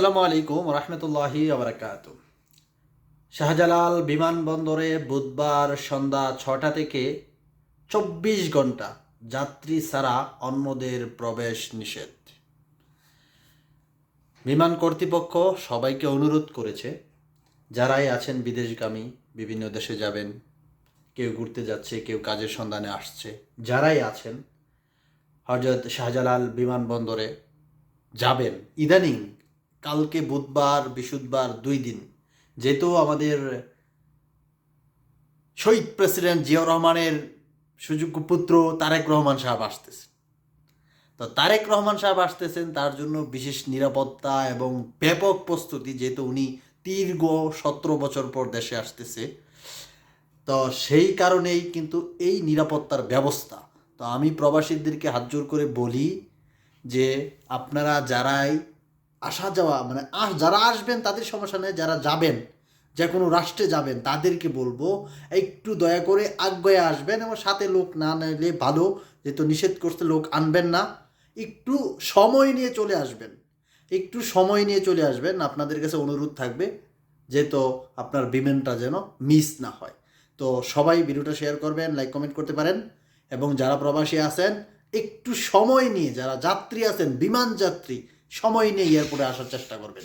আসসালামু আলাইকুম রহমতুল্লাহি আবরাকাত। শাহজালাল বিমানবন্দরে বুধবার সন্ধ্যা ৬টা থেকে ২৪ ঘন্টা যাত্রী ছাড়া অন্যদের প্রবেশ নিষেধ। বিমান কর্তৃপক্ষ সবাইকে অনুরোধ করেছে, যারাই আছেন বিদেশগামী, বিভিন্ন দেশে যাবেন, কেউ ঘুরতে যাচ্ছে, কেউ কাজের সন্ধানে আসছে, যারাই আছেন হযরত শাহজালাল বিমানবন্দরে যাবেন ইদানিং, কালকে বুধবার বৃহস্পতিবার ২ দিন, যেহেতু আমাদের শহীদ প্রেসিডেন্ট জিয়াউর রহমানের সুযোগ্য পুত্র তারেক রহমান সাহেব আসতেছেন। তো তারেক রহমান সাহেব আসতেছেন, তার জন্য বিশেষ নিরাপত্তা এবং ব্যাপক প্রস্তুতি, যেহেতু উনি দীর্ঘ ১৭ বছর পর দেশে আসতেছে। তো সেই কারণেই কিন্তু এই নিরাপত্তার ব্যবস্থা। তো আমি প্রবাসীদেরকে হাত জোর করে বলি যে আপনারা যারাই আসা যাওয়া যারা আসবেন তাদের সমস্যা নেই, যারা যাবেন, যে কোনো রাষ্ট্রে যাবেন, তাদেরকে বলবো একটু দয়া করে আগ্রহে আসবেন এবং সাথে লোক না নিলে ভালো, যেহেতু নিষেধ করতে লোক আনবেন না। একটু সময় নিয়ে চলে আসবেন, একটু সময় নিয়ে চলে আসবেন। আপনাদের কাছে অনুরোধ থাকবে যেহেতু আপনার বিমানটা যেন মিস না হয়। তো সবাই ভিডিওটা শেয়ার করবেন, লাইক কমেন্ট করতে পারেন। এবং যারা প্রবাসী আছেন একটু সময় নিয়ে, যারা যাত্রী আছেন বিমান যাত্রী, সময় নিয়ে এয়ারপোর্টে আসার চেষ্টা করবেন।